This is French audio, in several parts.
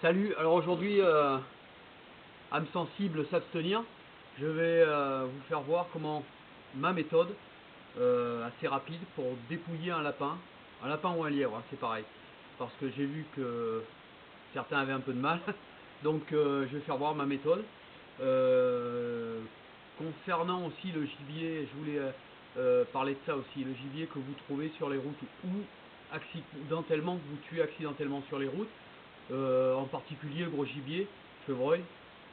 Salut, alors aujourd'hui, âme sensible s'abstenir, je vais vous faire voir comment ma méthode, assez rapide, pour dépouiller un lapin ou un lièvre, hein, c'est pareil, parce que j'ai vu que certains avaient un peu de mal, donc je vais faire voir ma méthode. Concernant aussi le gibier, je voulais parler de ça aussi, le gibier que vous trouvez sur les routes ou accidentellement, que vous tuez accidentellement sur les routes. En particulier le gros gibier, chevreuil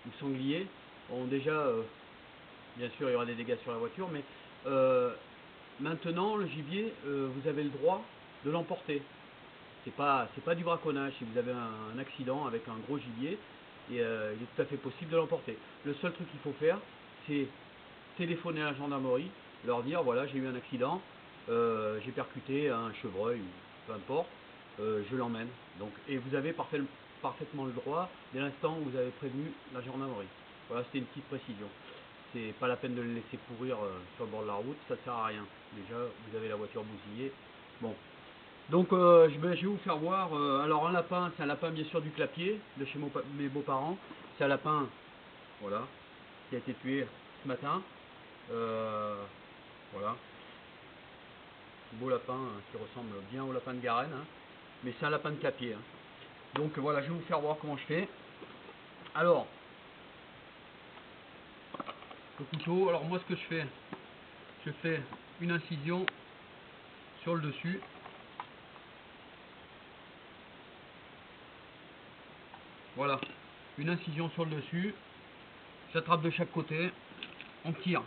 ou sanglier. Bon, déjà, bien sûr, il y aura des dégâts sur la voiture, mais maintenant, le gibier, vous avez le droit de l'emporter. C'est pas du braconnage. Si vous avez un accident avec un gros gibier, et, il est tout à fait possible de l'emporter. Le seul truc qu'il faut faire, c'est téléphoner à la gendarmerie, leur dire voilà, j'ai eu un accident, j'ai percuté un chevreuil ou peu importe, je l'emmène. Donc, et vous avez parfaitement le droit dès l'instant où vous avez prévenu la gendarmerie. Voilà, c'était une petite précision. C'est pas la peine de le laisser pourrir sur le bord de la route, ça sert à rien. Déjà, vous avez la voiture bousillée. Bon. Donc, je vais vous faire voir. Alors, un lapin, c'est un lapin bien sûr du clapier, de chez mes beaux-parents. C'est un lapin, voilà, qui a été tué ce matin. Voilà. Beau lapin qui ressemble bien au lapin de Garenne, hein. Mais c'est un lapin de clapier, hein. Donc voilà, je vais vous faire voir comment je fais. Alors, le couteau, alors moi ce que je fais une incision sur le dessus. Voilà, une incision sur le dessus. J'attrape de chaque côté, on tire.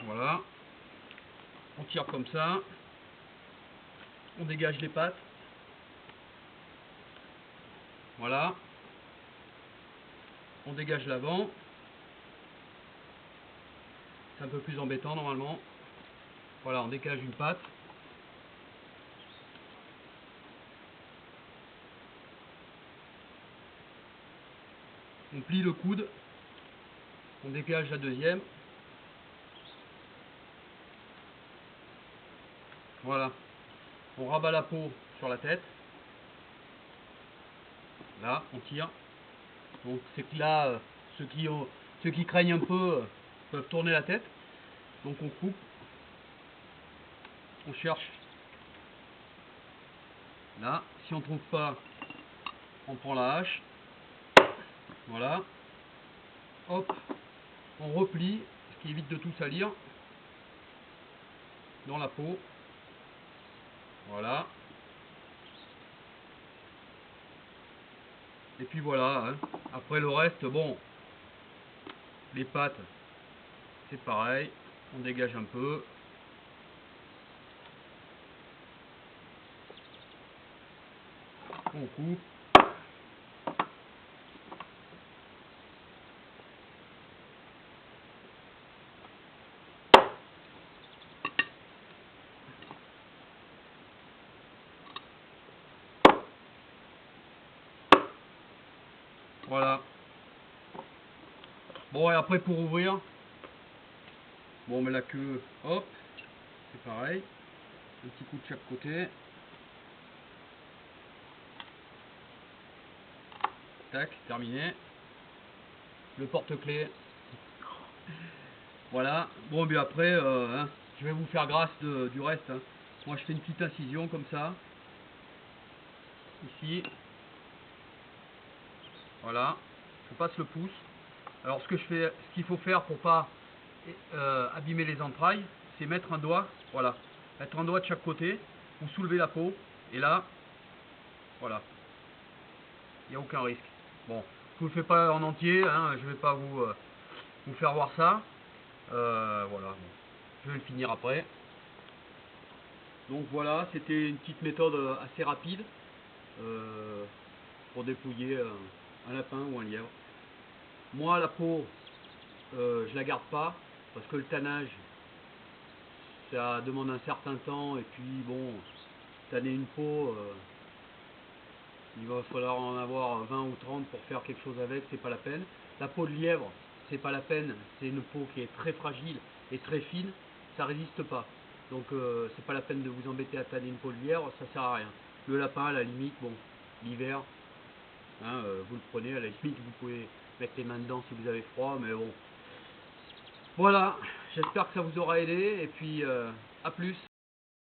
Voilà, on tire comme ça. On dégage les pattes. Voilà. On dégage l'avant. C'est un peu plus embêtant normalement. Voilà, on dégage une patte. On plie le coude. On dégage la deuxième. Voilà. On rabat la peau sur la tête. Là, on tire. Donc c'est que là, ceux qui craignent un peu peuvent tourner la tête. Donc on coupe. On cherche. Là, si on ne trouve pas, on prend la hache. Voilà. Hop. On replie, ce qui évite de tout salir. Dans la peau. Voilà. Et puis voilà, hein. Après le reste, bon, les pattes, c'est pareil, on dégage un peu. On coupe. Voilà. Bon, et après pour ouvrir, bon, on met la queue, hop, c'est pareil. Un petit coup de chaque côté. Tac, terminé. Le porte-clés. Voilà. Bon, mais après, hein, je vais vous faire grâce du reste, hein. Moi, je fais une petite incision comme ça. Ici. Voilà. Je passe le pouce. Alors, ce qu'il faut faire pour pas abîmer les entrailles, c'est mettre un doigt, voilà, mettre un doigt de chaque côté, vous soulevez la peau, et là, voilà, il n'y a aucun risque. Bon, je vous le fais pas en entier, hein, je vais pas vous faire voir ça, voilà, bon, je vais le finir après. Donc voilà, c'était une petite méthode assez rapide pour dépouiller un lapin ou un lièvre. Moi, la peau, je la garde pas, parce que le tannage, ça demande un certain temps, et puis bon, tanner une peau, il va falloir en avoir 20 ou 30 pour faire quelque chose avec, c'est pas la peine. La peau de lièvre, c'est pas la peine, c'est une peau qui est très fragile et très fine, ça résiste pas. Donc c'est pas la peine de vous embêter à tanner une peau de lièvre, ça sert à rien. Le lapin à la limite, bon, l'hiver, hein, vous le prenez, à la limite vous pouvez mettre les mains dedans si vous avez froid, mais bon. Voilà, j'espère que ça vous aura aidé, et puis à plus.